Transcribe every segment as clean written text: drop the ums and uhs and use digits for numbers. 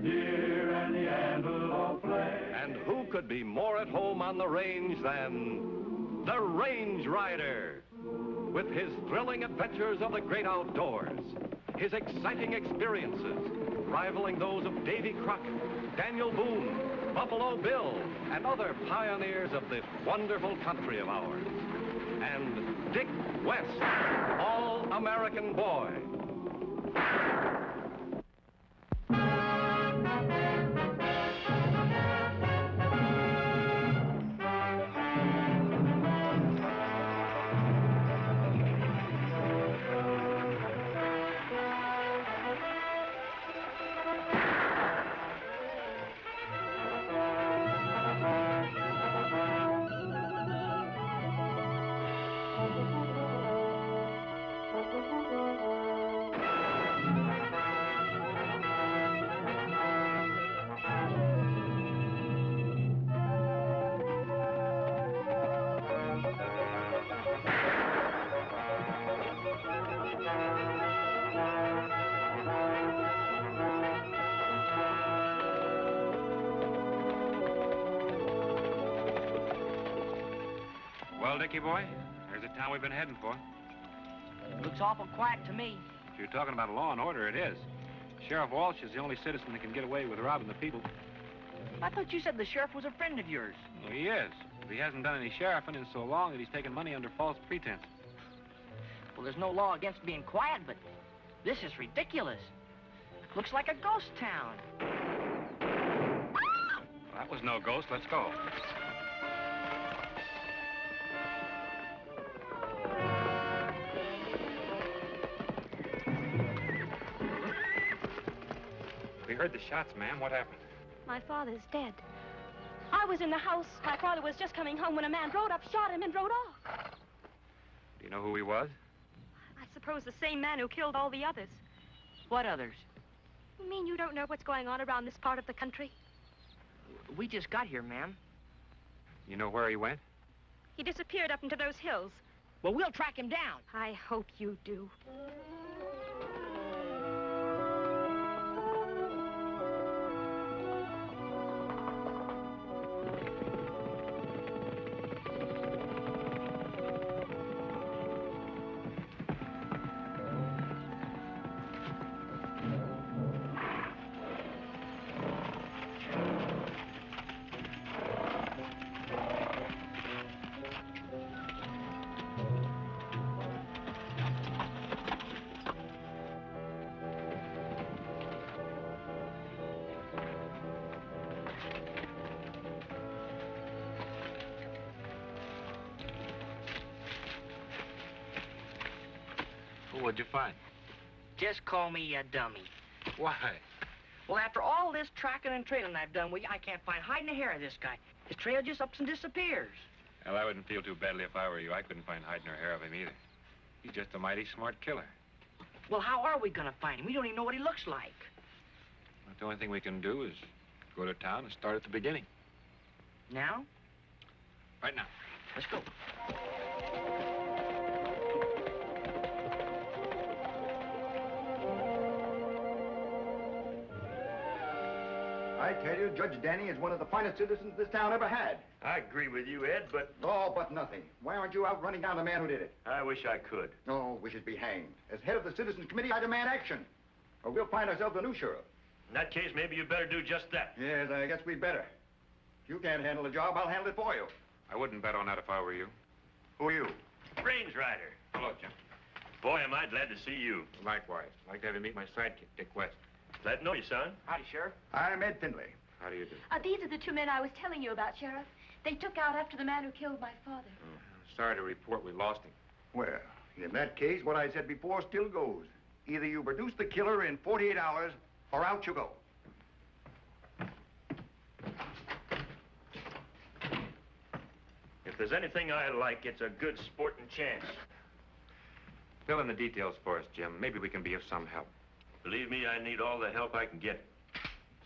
deer and the antelope play. And who could be more at home on the range than the Range Rider? With his thrilling adventures of the great outdoors, his exciting experiences rivaling those of Davy Crockett, Daniel Boone, Buffalo Bill, and other pioneers of this wonderful country of ours. And Dick West, all-American boy. Well, Dickie boy, there's the town we've been heading for. Looks awful quiet to me. If you're talking about law and order, it is. Sheriff Walsh is the only citizen that can get away with robbing the people. I thought you said the sheriff was a friend of yours. Well, he is. But he hasn't done any sheriffing in so long that he's taken money under false pretense. Well, there's no law against being quiet, but this is ridiculous. Looks like a ghost town. Well, that was no ghost. Let's go. We heard the shots, ma'am. What happened? My father's dead. I was in the house. My father was just coming home when a man rode up, shot him, and rode off. Do you know who he was? I suppose the same man who killed all the others. What others? You mean you don't know what's going on around this part of the country? We just got here, ma'am. You know where he went? He disappeared up into those hills. Well, we'll track him down. I hope you do. What'd you find? Just call me a dummy. Why? Well, after all this tracking and trailing I've done, I can't find hide in a hair of this guy. His trail just ups and disappears. Well, I wouldn't feel too badly if I were you. I couldn't find hide nor hair of him either. He's just a mighty smart killer. Well, how are we gonna find him? We don't even know what he looks like. Well, the only thing we can do is go to town and start at the beginning. Now? Right now. Let's go. I tell you, Judge Danny is one of the finest citizens this town ever had. I agree with you, Ed, but... Oh, but nothing. Why aren't you out running down the man who did it? I wish I could. Oh, wishes be hanged. As head of the Citizens Committee, I demand action. Or we'll find ourselves a new sheriff. In that case, maybe you better do just that. Yes, I guess we'd better. If you can't handle the job, I'll handle it for you. I wouldn't bet on that if I were you. Who are you? Range Rider. Hello, Jim. Boy, am I glad to see you. Likewise. I'd like to have you meet my sidekick, Dick West. Glad to know you, son. Howdy, Sheriff. I'm Ed Findlay. How do you do? These are the two men I was telling you about, Sheriff. They took out after the man who killed my father. Oh, sorry to report we lost him. Well, in that case, what I said before still goes. Either you produce the killer in 48 hours, or out you go. If there's anything I like, it's a good sporting chance. Fill in the details for us, Jim. Maybe we can be of some help. Believe me, I need all the help I can get.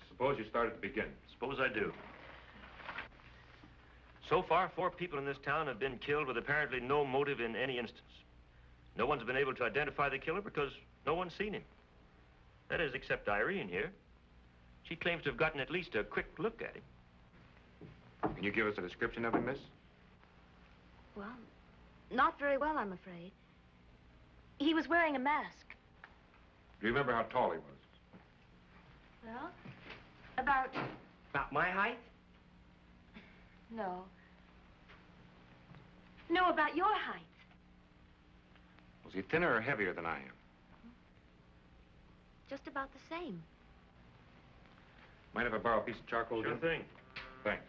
Suppose you start at the beginning. Suppose I do. So far, 4 people in this town have been killed with apparently no motive in any instance. No one's been able to identify the killer because no one's seen him. That is, except Irene here. She claims to have gotten at least a quick look at him. Can you give us a description of him, miss? Well, not very well, I'm afraid. He was wearing a mask. Do you remember how tall he was? Well, about... About my height? No. No, about your height. Was he thinner or heavier than I am? Just about the same. Mind if I borrow a piece of charcoal? Sure Jim? thing. Thanks.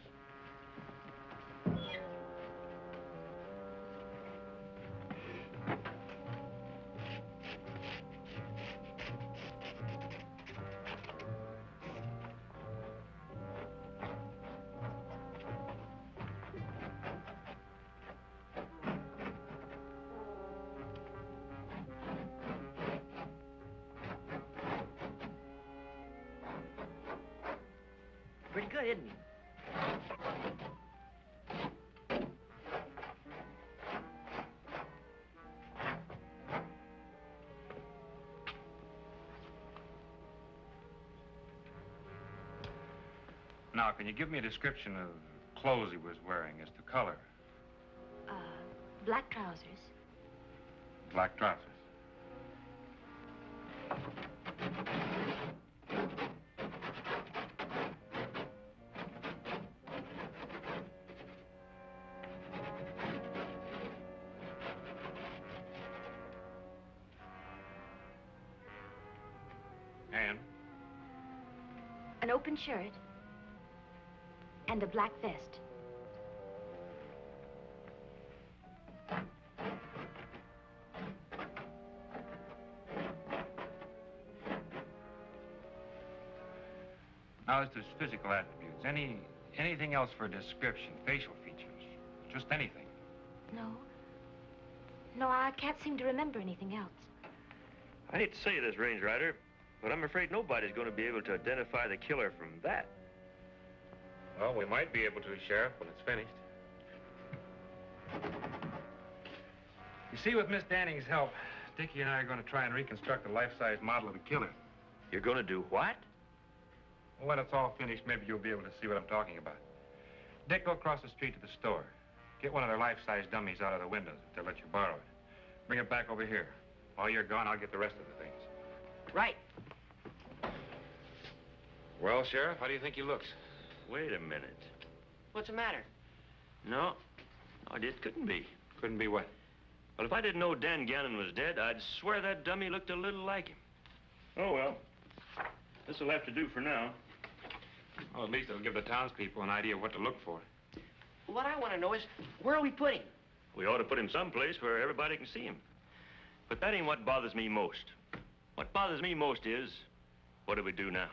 Pretty good, isn't he? Now, can you give me a description of the clothes he was wearing as to color? Black trousers. Black trousers. And? An open shirt. And a black vest. Now, as to his physical attributes, anything else for a description? Facial features? Just anything? No. No, I can't seem to remember anything else. I hate to say this, Range Rider, but I'm afraid nobody's going to be able to identify the killer from that. Well, we might be able to, Sheriff, when it's finished. You see, with Miss Danning's help, Dickie and I are going to try and reconstruct a life-size model of the killer. You're going to do what? Well, when it's all finished, maybe you'll be able to see what I'm talking about. Dick, go across the street to the store. Get one of their life-size dummies out of the windows if they'll let you borrow it. Bring it back over here. While you're gone, I'll get the rest of the things. Right. Well, Sheriff, how do you think he looks? Wait a minute. What's the matter? No, it couldn't be. Couldn't be what? Well, if I didn't know Dan Gannon was dead, I'd swear that dummy looked a little like him. Oh, well. This'll have to do for now. Well, at least it'll give the townspeople an idea of what to look for. What I want to know is, where are we putting him? We ought to put him someplace where everybody can see him. But that ain't what bothers me most. What bothers me most is, what do we do now?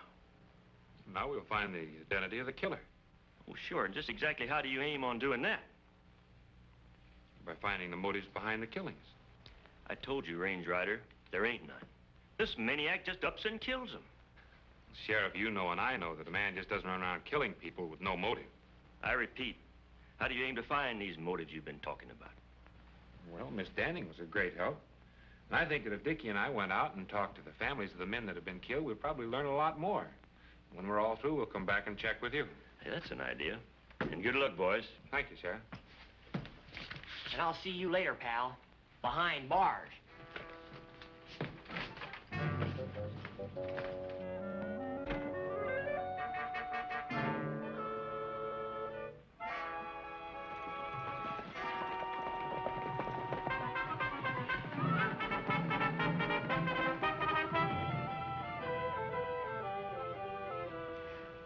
Now we'll find the identity of the killer. Oh, sure. And just exactly how do you aim on doing that? By finding the motives behind the killings. I told you, Range Rider, there ain't none. This maniac just ups and kills them. Sheriff, you know and I know that a man just doesn't run around killing people with no motive. I repeat, how do you aim to find these motives you've been talking about? Well, Miss Danning was a great help. And I think that if Dickie and I went out and talked to the families of the men that have been killed, we'd probably learn a lot more. When we're all through, we'll come back and check with you. Hey, that's an idea. And good luck, boys. Thank you, Sheriff. And I'll see you later, pal. Behind bars.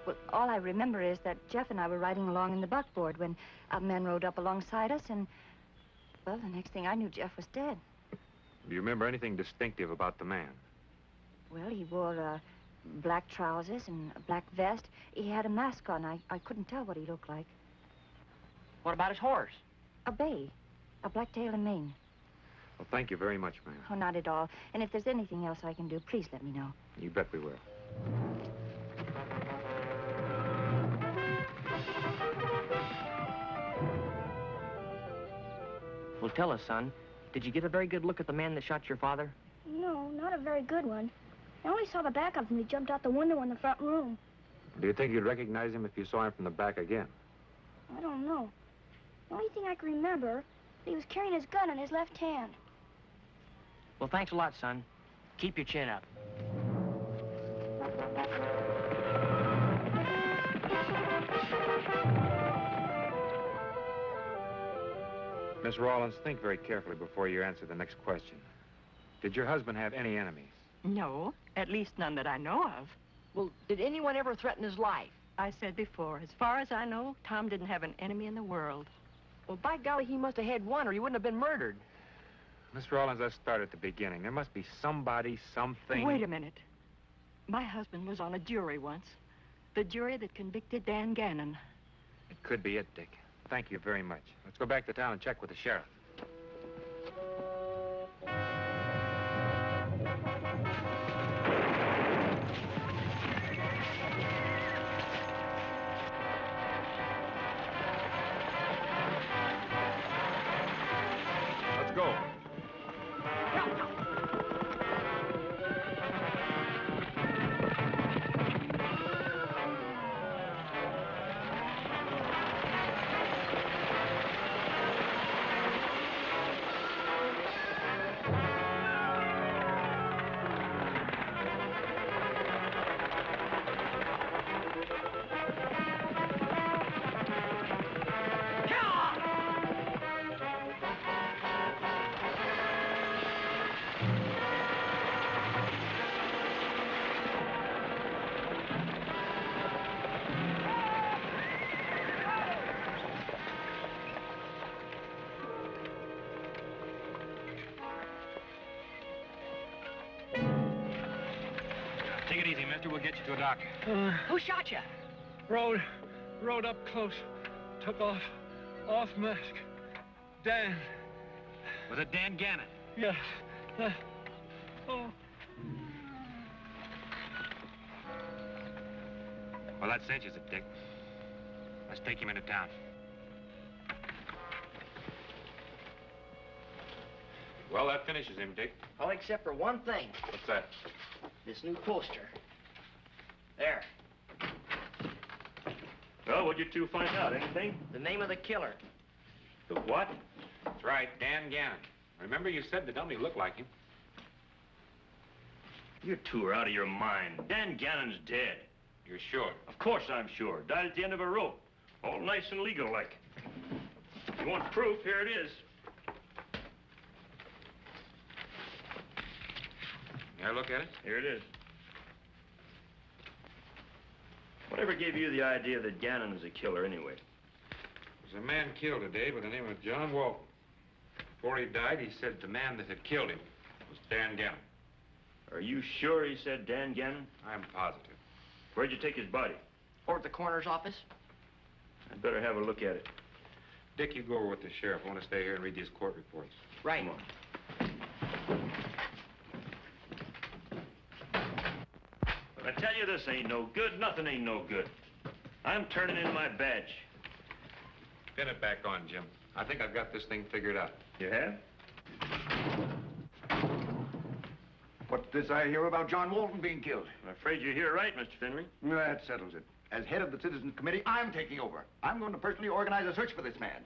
Well, all I remember is that Jeff and I were riding along in the buckboard when a man rode up alongside us and, well, the next thing I knew, Jeff was dead. Do you remember anything distinctive about the man? Well, he wore black trousers and a black vest. He had a mask on. I couldn't tell what he looked like. What about his horse? A bay, a black tail and mane. Well, thank you very much, ma'am. Oh, not at all. And if there's anything else I can do, please let me know. You bet we will. Well, tell us, son. Did you get a very good look at the man that shot your father? No, not a very good one. I only saw the back of him. He jumped out the window in the front room. Do you think you'd recognize him if you saw him from the back again? I don't know. The only thing I can remember, he was carrying his gun in his left hand. Well, thanks a lot, son. Keep your chin up. Miss Rawlins, think very carefully before you answer the next question. Did your husband have any enemies? No, at least none that I know of. Well, did anyone ever threaten his life? I said before, as far as I know, Tom didn't have an enemy in the world. Well, by golly, he must have had one, or he wouldn't have been murdered. Miss Rawlins, let's start at the beginning. There must be somebody, something... Wait a minute. My husband was on a jury once. The jury that convicted Dan Gannon. It could be it, Dick. Thank you very much. Let's go back to town and check with the sheriff. Let's go. Take it easy, mister. We'll get you to a doctor. Who shot you? Rode up close. Took off mask. Dan. Was it Dan Gannon? Yes. Oh. Well, that cinches it, Dick. Let's take him into town. Well, that finishes him, Dick. All except for one thing. What's that? This new poster. There. Well, what'd you two find out? Anything? The name of the killer. The what? That's right, Dan Gannon. Remember you said the dummy looked like him. You two are out of your mind. Dan Gannon's dead. You're sure? Of course I'm sure. Died at the end of a rope. All nice and legal-like. You want proof? Here it is. May I look at it? Here it is. Whatever gave you the idea that Gannon is a killer, anyway? There's a man killed today by the name of John Walton. Before he died, he said the man that had killed him was Dan Gannon. Are you sure he said Dan Gannon? I'm positive. Where'd you take his body? Over at the coroner's office? I'd better have a look at it. Dick, you go over with the sheriff. I want to stay here and read these court reports. Right. Come on. I tell you, this ain't no good. Nothing ain't no good. I'm turning in my badge. Pin it back on, Jim. I think I've got this thing figured out. You have? What's this I hear about John Walton being killed? I'm afraid you hear right, Mr. Finley. That settles it. As head of the Citizens Committee, I'm taking over. I'm going to personally organize a search for this man.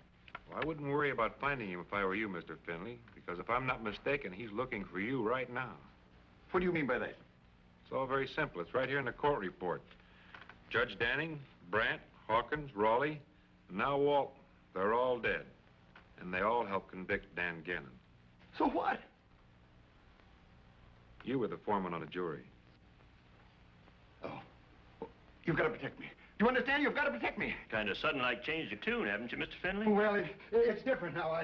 Well, I wouldn't worry about finding him if I were you, Mr. Finley, because if I'm not mistaken, he's looking for you right now. What do you mean by that? It's all very simple. It's right here in the court report. Judge Danning, Brandt, Hawkins, Raleigh, and now Walton. They're all dead. And they all helped convict Dan Gannon. So what? You were the foreman on a jury. Oh. You've got to protect me. You understand? You've got to protect me. Kind of sudden like changed your tune, haven't you, Mr. Finley? Well, it's different now.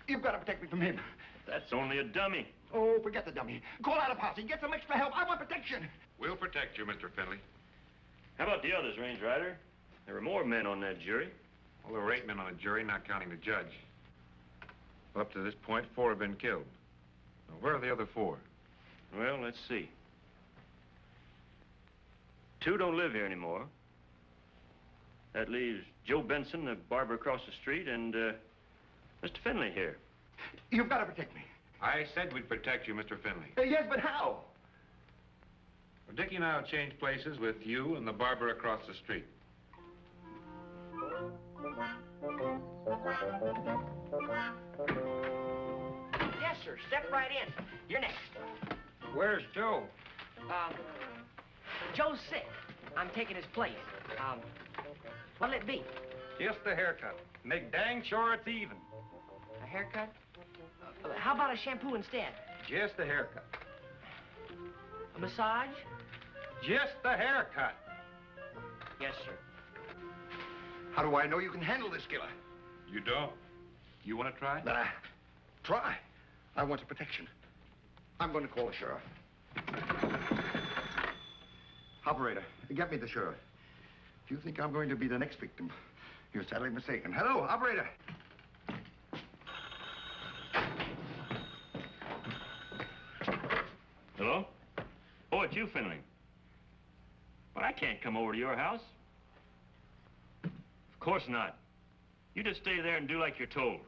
You've got to protect me from him. That's only a dummy. Oh, forget the dummy. Call out a posse. Get some extra help. I want protection. We'll protect you, Mr. Finley. How about the others, Range Rider? There were more men on that jury. Well, there were 8 men on the jury, not counting the judge. Up to this point, 4 have been killed. Now, where are the other 4? Well, let's see. 2 don't live here anymore. That leaves Joe Benson, the barber across the street, and Mr. Finley here. You've got to protect me. I said we'd protect you, Mr. Finley. Yes, but how? Well, Dickie and I will change places with you and the barber across the street. Yes, sir. Step right in. You're next. Where's Joe? Joe's sick. I'm taking his place. What'll it be? Just the haircut. Make dang sure it's even. A haircut? How about a shampoo instead? Just the haircut. A massage? Just the haircut. Yes, sir. How do I know you can handle this killer? You don't? You want to try? Nah. Try. I want some protection. I'm going to call the sheriff. Operator, get me the sheriff. If you think I'm going to be the next victim, you're sadly mistaken. Hello, operator. Hello? Oh, it's you, Finley. But I can't come over to your house. Of course not. You just stay there and do like you're told.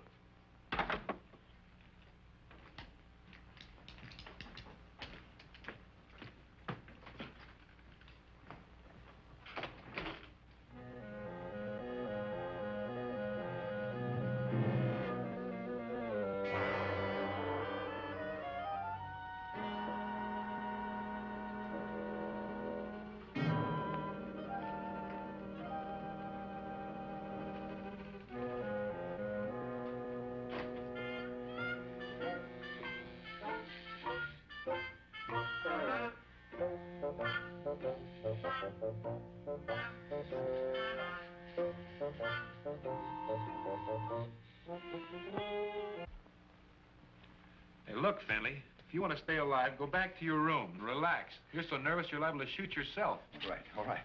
Hey, look, Finley, if you want to stay alive, go back to your room and relax. You're so nervous you're liable to shoot yourself. Right, all right.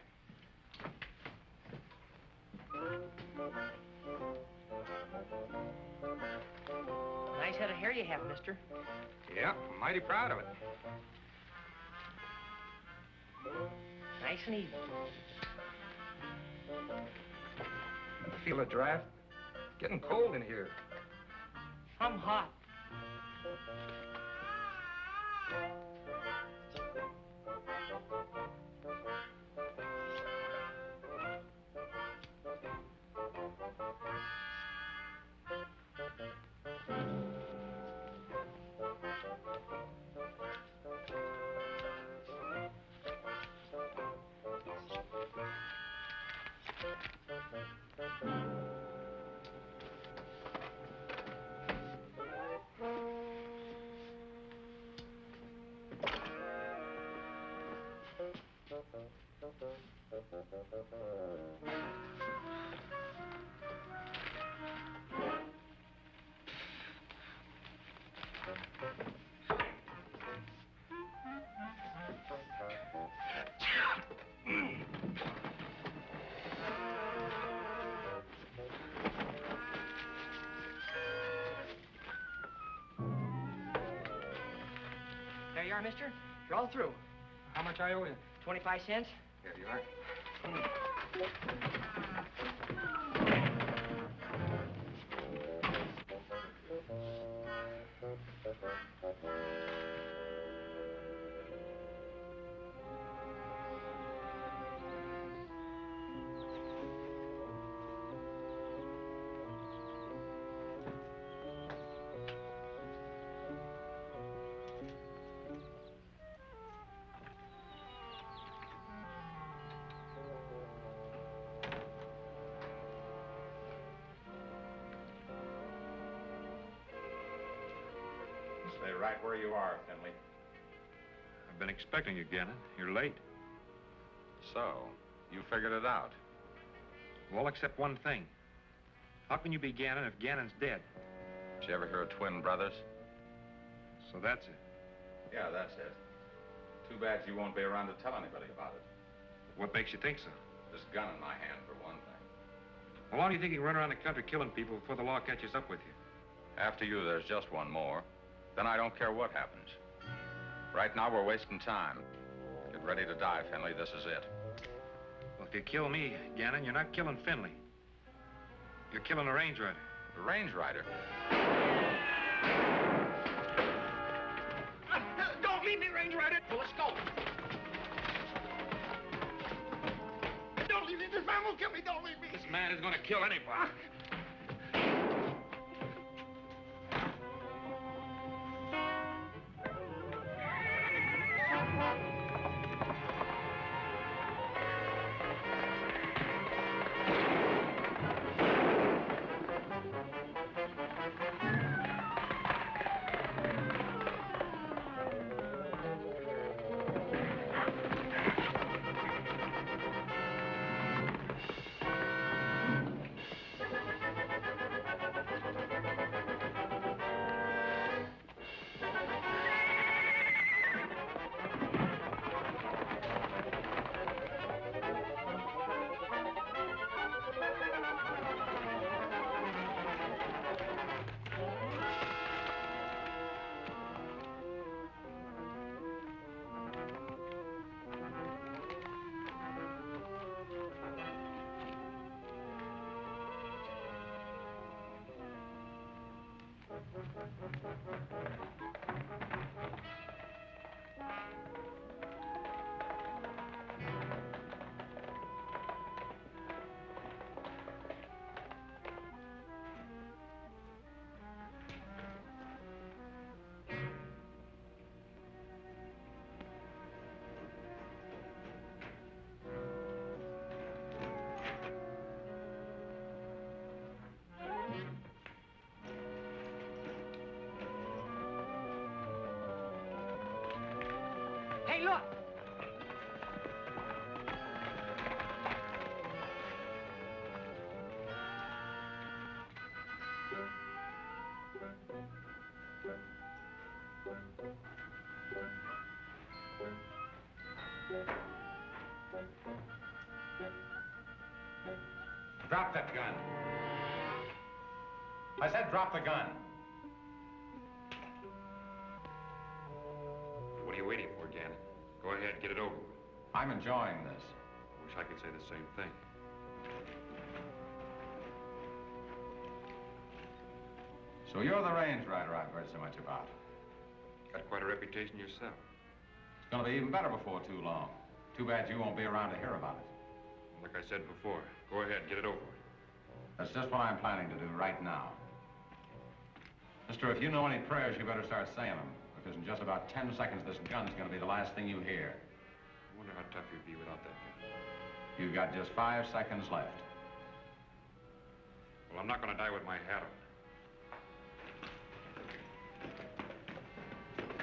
Nice head of hair you have, mister. Yeah, I'm mighty proud of it. Nice and even. Feel a draft? Getting cold in here. I'm hot. There you are, mister. You're all through. How much I owe you? 25 cents. Here you are. Stay right where you are, Finley. I've been expecting you, Gannon. You're late. So, you figured it out. Well, except one thing. How can you be Gannon if Gannon's dead? Did you ever hear of twin brothers? So that's it. Yeah, that's it. Too bad you won't be around to tell anybody about it. What makes you think so? This gun in my hand, for one thing. Well, why do you think you can run around the country killing people before the law catches up with you? After you, there's just one more. Then I don't care what happens. Right now, we're wasting time. Get ready to die, Finley. This is it. Well, if you kill me, Gannon, you're not killing Finley. You're killing a range rider. The range rider? Don't leave me, Range Rider. Well, let's go. Don't kill me. Don't leave me. This man is going to kill anybody. Hey, look! Drop that gun. I said drop the gun. What are you waiting for, Gannon? Go ahead, get it over with. I'm enjoying this. Wish I could say the same thing. So you're the range rider I've heard so much about. Got quite a reputation yourself. It's going to be even better before too long. Too bad you won't be around to hear about it. Like I said before, go ahead, get it over with. That's just what I'm planning to do right now. Mister, if you know any prayers, you better start saying them. Because in just about 10 seconds, this gun's going to be the last thing you hear. I wonder how tough you'd be without that gun. You've got just 5 seconds left. Well, I'm not going to die with my hat on.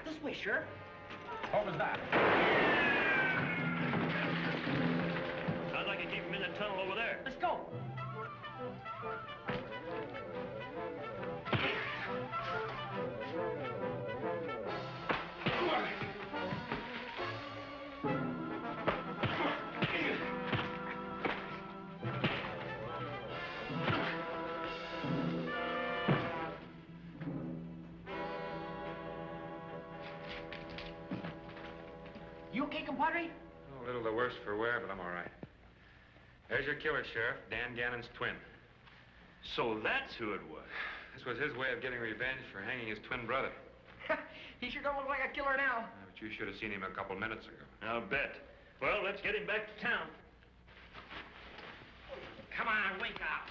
This way, Sheriff. What was that? Sounds like you keep him in the tunnel over there. Let's go. You okay, compadre? A little the worse for wear, but I'm all right. There's your killer, Sheriff. Dan Gannon's twin. So that's who it was. This was his way of getting revenge for hanging his twin brother. He sure don't look like a killer now. But you should have seen him a couple minutes ago. I'll bet. Well, let's get him back to town. Come on, wake up.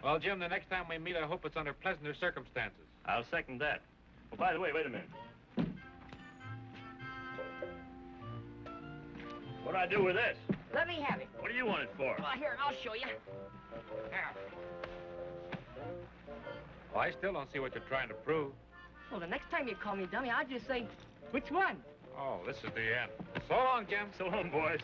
Well, Jim, the next time we meet, I hope it's under pleasanter circumstances. I'll second that. Well, by the way, wait a minute. What do I do with this? Let me have it. What do you want it for? Well, here, I'll show you. Here. Well, I still don't see what you're trying to prove. Well, the next time you call me dummy, I'll just say, which one? Oh, this is the end. So long, Jim. So long, boys.